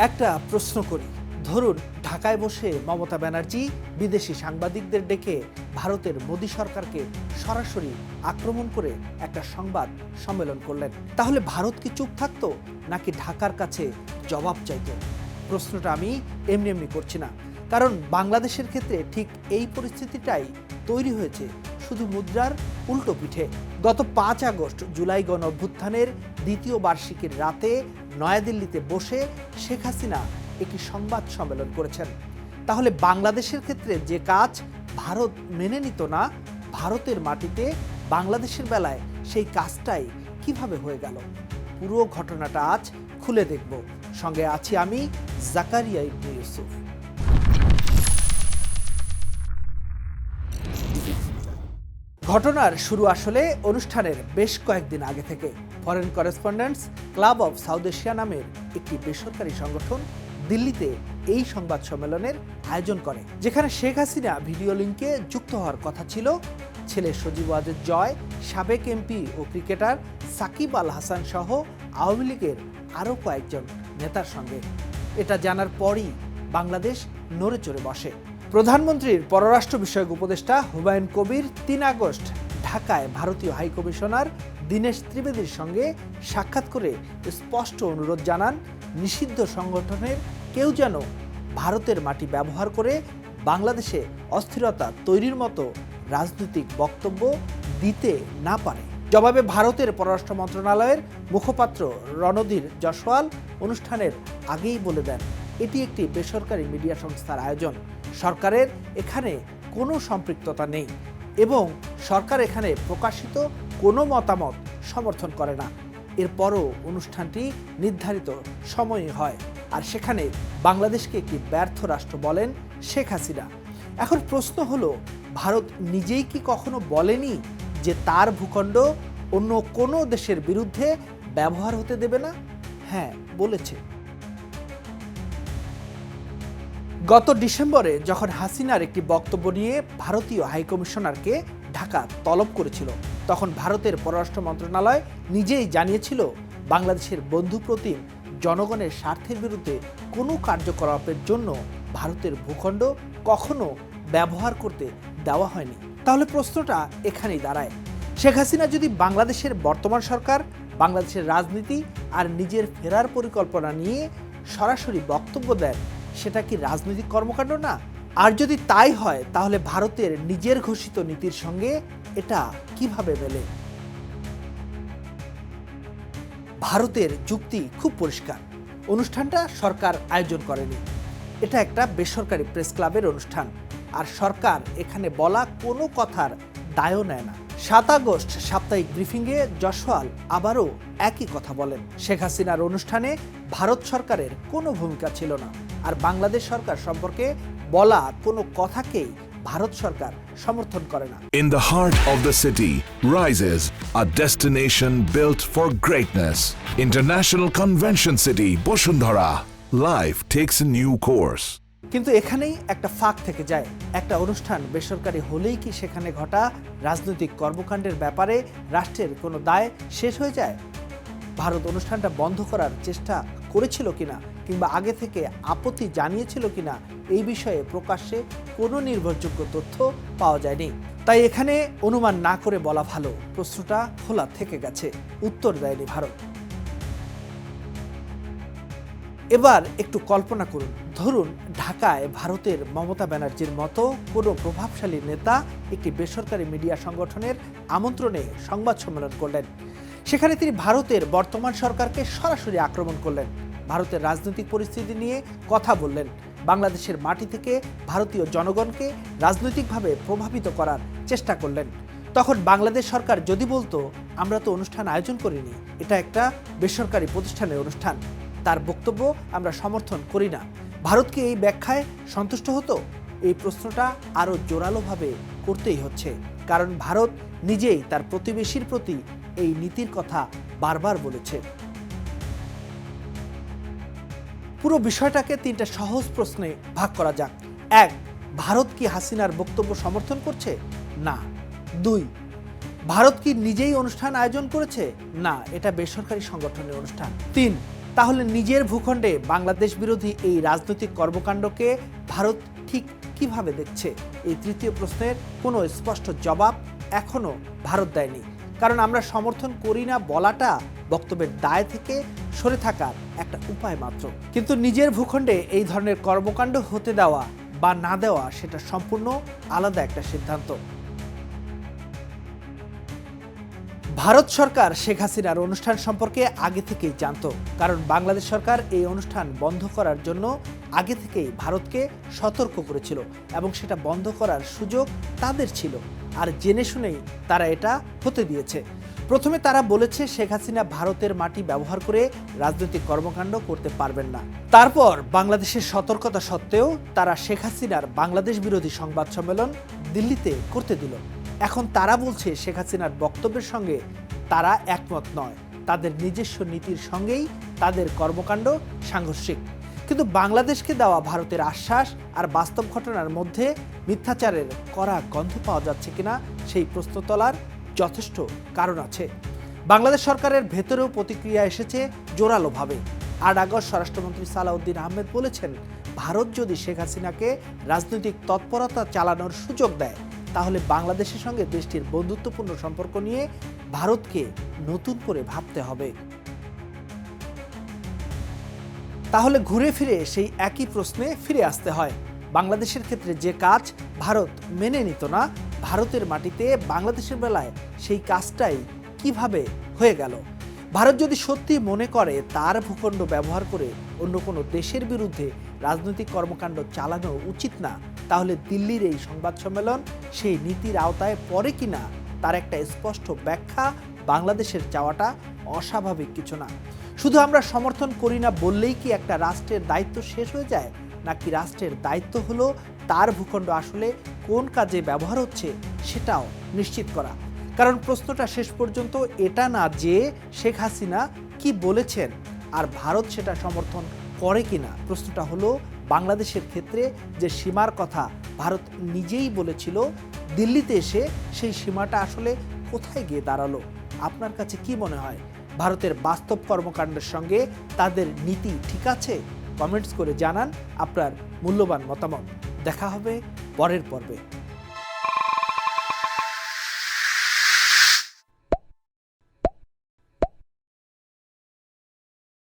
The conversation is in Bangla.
একটা প্রশ্ন করি, ধরুন ঢাকায় বসে মমতা ব্যানার্জি বিদেশি সাংবাদিকদের ডেকে ভারতের মোদী সরকারকে সরাসরি আক্রমণ করে একটা সংবাদ সম্মেলন করলেন, তাহলে ভারত কি চুপ থাকতো নাকি ঢাকার কাছে জবাব চাইতো? প্রশ্নটা আমি এমনি এমনি করছি না, কারণ বাংলাদেশের ক্ষেত্রে ঠিক এই পরিস্থিতিটাই তৈরি হয়েছে শুধু মুদ্রার উল্টো পিঠে। গত 5 আগস্ট জুলাই গণ অভ্যুত্থানের দ্বিতীয় বার্ষিকীর রাতে নয়াদিল্লিতে বসে শেখ হাসিনা একটি সংবাদ সম্মেলন করেছেন। তাহলে বাংলাদেশের ক্ষেত্রে যে কাজ ভারত মেনে নিত না, ভারতের মাটিতে বাংলাদেশের বেলায় সেই কাজটাই কিভাবে হয়ে গেল? পুরো ঘটনাটা আজ খুলে দেখব। সঙ্গে আছি আমি, জাকারিয়া ইবনে ইউসুফ। ঘটনার শুরু আসলে অনুষ্ঠানের বেশ কয়েকদিন আগে থেকে। Foreign correspondents club of south Asia নামের একটি বেসরকারি সংগঠন দিল্লিতে এই সংবাদ সম্মেলনের আয়োজন করে, যেখানে শেখ হাসিনা ভিডিও লিঙ্কে যুক্ত হওয়ার কথা ছিল ছেলে সজীব ওয়াজেদ জয়, সাবেক এমপি ও ক্রিকেটার সাকিব আল হাসান সহ আওয়ামী লীগের আরও কয়েকজন নেতার সঙ্গে। এটা জানার পরই বাংলাদেশ নড়ে চড়ে বসে। প্রধানমন্ত্রীর পররাষ্ট্র বিষয়ক উপদেষ্টা হুমায়ুন কবির 3 আগস্ট ঢাকায় ভারতীয় হাইকমিশনার দীনেশ ত্রিবেদীর সঙ্গে সাক্ষাৎ করে স্পষ্ট অনুরোধ জানান, নিষিদ্ধ সংগঠনের কেউ যেন ভারতের মাটি ব্যবহার করে বাংলাদেশে অস্থিরতা তৈরির মতো রাজনৈতিক বক্তব্য দিতে না পারে। জবাবে ভারতের পররাষ্ট্র মন্ত্রণালয়ের মুখপাত্র রণধীর জয়সওয়াল অনুষ্ঠানের আগেই বলে দেন, এটি একটি বেসরকারি মিডিয়া সংস্থার আয়োজন, সরকারের এখানে কোনো সম্পৃক্ততা নেই এবং সরকার এখানে প্রকাশিত কোনো মতামত সমর্থন করে না। এরপরও অনুষ্ঠানটি নির্ধারিত সময়ে হয়, আর সেখানে বাংলাদেশকে একটি ব্যর্থ রাষ্ট্র বলেন শেখ হাসিনা। এখন প্রশ্ন হলো, ভারত নিজেই কি কখনো বলেনি যে তার ভূখণ্ড অন্য কোনো দেশের বিরুদ্ধে ব্যবহার হতে দেবে না? হ্যাঁ, বলেছে। গত ডিসেম্বরে যখন হাসিনার একটি বক্তব্য নিয়ে ভারতীয় হাইকমিশনারকে ঢাকা তলব করেছিল, তখন ভারতের পররাষ্ট্র মন্ত্রণালয় নিজেই জানিয়েছিল বাংলাদেশের বন্ধুপ্রতিম জনগণের স্বার্থের বিরুদ্ধে কোনো কার্যকলাপের জন্য ভারতের ভূখণ্ড কখনো ব্যবহার করতে দেওয়া হয়নি। তাহলে প্রশ্নটা এখানেই দাঁড়ায়, শেখ হাসিনা যদি বাংলাদেশের বর্তমান সরকার, বাংলাদেশের রাজনীতি আর নিজের ফেরার পরিকল্পনা নিয়ে সরাসরি বক্তব্য দেন, সেটা কি রাজনৈতিক কর্মকাণ্ড না? আর যদি তাই হয়, তাহলে ভারতের নিজের ঘোষিত নীতির সঙ্গে এটা কিভাবে মেলে? ভারতের যুক্তি খুব পরিষ্কার। অনুষ্ঠানটা সরকার আয়োজন করেনি, এটা একটা বেসরকারি প্রেস ক্লাবের অনুষ্ঠান, আর সরকার এখানে বলা কোনো কথার দায়ও নেয় না। 7 আগস্ট সাপ্তাহিক ব্রিফিংয়ে জয়সওয়াল আবারও একই কথা বলেন, শেখ হাসিনার অনুষ্ঠানে ভারত সরকারের কোনো ভূমিকা ছিল না, আর বাংলাদেশ সরকার সম্পর্কে বলা কোনো কথাকেই ভারত সরকার সমর্থন করে না। In the heart of the city rises a destination built for greatness. International Convention City, Bosundhara. Life takes a new course. কিন্তু এখানেই একটা ফাঁক থেকে যায়। একটা অনুষ্ঠান বেসরকারি হলেই কি সেখানে ঘটা রাজনৈতিক কর্মকাণ্ডের ব্যাপারে রাষ্ট্রের কোনো দায় শেষ হয়ে যায়? ভারত অনুষ্ঠানটা বন্ধ করার চেষ্টা করেছিল কিনা কিংবা আগে থেকে আপত্তি জানিয়েছিল কিনা, এই বিষয়ে প্রকাশ্যে কোনো নির্ভরযোগ্য তথ্য পাওয়া যায়নি। তাই এখানে অনুমান না করে বলা ভালো, প্রশ্নটা খোলা থেকে গেছে, উত্তর দেয়নি ভারত। এবার একটু কল্পনা করুন, ধরুন ঢাকায় ভারতের মমতা ব্যানার্জির মতো কোনো প্রভাবশালী নেতা একটি বেসরকারি মিডিয়া সংগঠনের আমন্ত্রণে সংবাদ সম্মেলন করলেন। সেখানে তিনি ভারতের বর্তমান সরকারকে সরাসরি আক্রমণ করলেন, ভারতের রাজনৈতিক পরিস্থিতি নিয়ে কথা বললেন, বাংলাদেশের মাটি থেকে ভারতীয় জনগণকে রাজনৈতিকভাবে প্রভাবিত করার চেষ্টা করলেন। তখন বাংলাদেশ সরকার যদি বলতো, আমরা তো অনুষ্ঠান আয়োজন করিনি, এটা একটা বেসরকারি প্রতিষ্ঠানের অনুষ্ঠান, তার বক্তব্য আমরা সমর্থন করি না, ভারত কি এই ব্যাখ্যায় সন্তুষ্ট হতো? এই প্রশ্নটা আরও জোরালোভাবে করতেই হচ্ছে, কারণ ভারত নিজেই তার প্রতিবেশীর প্রতি এই নীতির কথা বারবার বলেছে। পুরো বিষয়টাকে 3টা সহজ প্রশ্নে ভাগ করা যাক। 1, ভারত কি হাসিনার বক্তব্য সমর্থন করছে? না। 2, ভারত কি নিজেই অনুষ্ঠান আয়োজন করেছে? না, এটা বেসরকারি সংগঠনের অনুষ্ঠান। 3, তাহলে নিজের ভূখণ্ডে বাংলাদেশ বিরোধী এই রাজনৈতিক কর্মকাণ্ডকে ভারত ঠিক কিভাবে দেখছে? এই তৃতীয় প্রশ্নের কোনো স্পষ্ট জবাব এখনো ভারত দেয়নি। কারণ আমরা সমর্থন করি না বলাটা বক্তব্যের দায় থেকে সরে থাকার একটা উপায় মাত্র। কিন্তু নিজের ভূখণ্ডে এই ধরনের কর্মকাণ্ড হতে দেওয়া বা না দেওয়া সেটা সম্পূর্ণ আলাদা একটা সিদ্ধান্ত। ভারত সরকার শেখ হাসিনার অনুষ্ঠান সম্পর্কে আগে থেকেই জানত, কারণ বাংলাদেশ সরকার এই অনুষ্ঠান বন্ধ করার জন্য আগে থেকেই ভারতকে সতর্ক করেছিল এবং সেটা বন্ধ করার সুযোগ তাদের ছিল, আর জেনে শুনেই তারা এটা হতে দিয়েছে। প্রথমে তারা বলেছে শেখ হাসিনা ভারতের মাটি ব্যবহার করে রাজনৈতিক কর্মকাণ্ড করতে পারবেন না। তারপর বাংলাদেশের সতর্কতা সত্ত্বেও তারা শেখ হাসিনার বাংলাদেশ বিরোধী সংবাদ সম্মেলন দিল্লিতে করতে দিল। এখন তারা বলছে শেখ হাসিনার বক্তব্যের সঙ্গে তারা একমত নয়, তাদের নিজস্ব নীতির সঙ্গেই তাদের কর্মকাণ্ড সাংঘর্ষিক। কিন্তু বাংলাদেশকে দেওয়া ভারতের আশ্বাস আর বাস্তব ঘটনার মধ্যে মিথ্যাচারের কড়া গন্ধ পাওয়া যাচ্ছে কিনা সেই প্রশ্ন তোলার যথেষ্ট কারণ আছে। বাংলাদেশ সরকারের ভেতরেও প্রতিক্রিয়া এসেছে জোরালোভাবে। ৮ আগস্ট স্বরাষ্ট্রমন্ত্রী সালাউদ্দিন আহমেদ বলেছেন, ভারত যদি শেখ হাসিনাকে রাজনৈতিক তৎপরতা চালানোর সুযোগ দেয় তাহলে বাংলাদেশের সঙ্গে দেশটির বন্ধুত্বপূর্ণ সম্পর্ক নিয়ে ভারতকে নতুন করে ভাবতে হবে। তাহলে ঘুরে ফিরে সেই একই প্রশ্নে ফিরে আসতে হয়, বাংলাদেশের ক্ষেত্রে যে কাজ ভারত মেনে নিত না, ভারতের মাটিতে বাংলাদেশের বেলায় সেই কাজটাই কিভাবে হয়ে গেল? ভারত যদি সত্যি মনে করে তার ভূখণ্ড ব্যবহার করে অন্য কোনো দেশের বিরুদ্ধে রাজনৈতিক কর্মকাণ্ড চালানো উচিত না, তাহলে দিল্লির এই সংবাদ সম্মেলন সেই নীতির আওতায় পড়ে কিনা তার একটা স্পষ্ট ব্যাখ্যা বাংলাদেশের চাওয়াটা অস্বাভাবিক কিছু না। শুধু আমরা সমর্থন করি না বললেই কি একটা রাষ্ট্রের দায়িত্ব শেষ হয়ে যায়? নাকি রাষ্ট্রের দায়িত্ব হলো তার ভূখণ্ড আসলে কোন কাজে ব্যবহার হচ্ছে সেটাও নিশ্চিত করা? কারণ প্রশ্নটা শেষ পর্যন্ত এটা না যে শেখ হাসিনা কি বলেছেন আর ভারত সেটা সমর্থন করে কিনা, প্রশ্নটা হলো বাংলাদেশের ক্ষেত্রে যে সীমার কথা ভারত নিজেই বলেছিল, দিল্লিতে এসে সেই সীমাটা আসলে কোথায় গিয়ে দাঁড়ালো? আপনার কাছে কি মনে হয়, ভারতের বাস্তব কর্মকাণ্ডের সঙ্গে তাদের নীতি ঠিক আছে? কমেন্টস করে জানান আপনার মূল্যবান মতামত। দেখা হবে পরের পর্বে।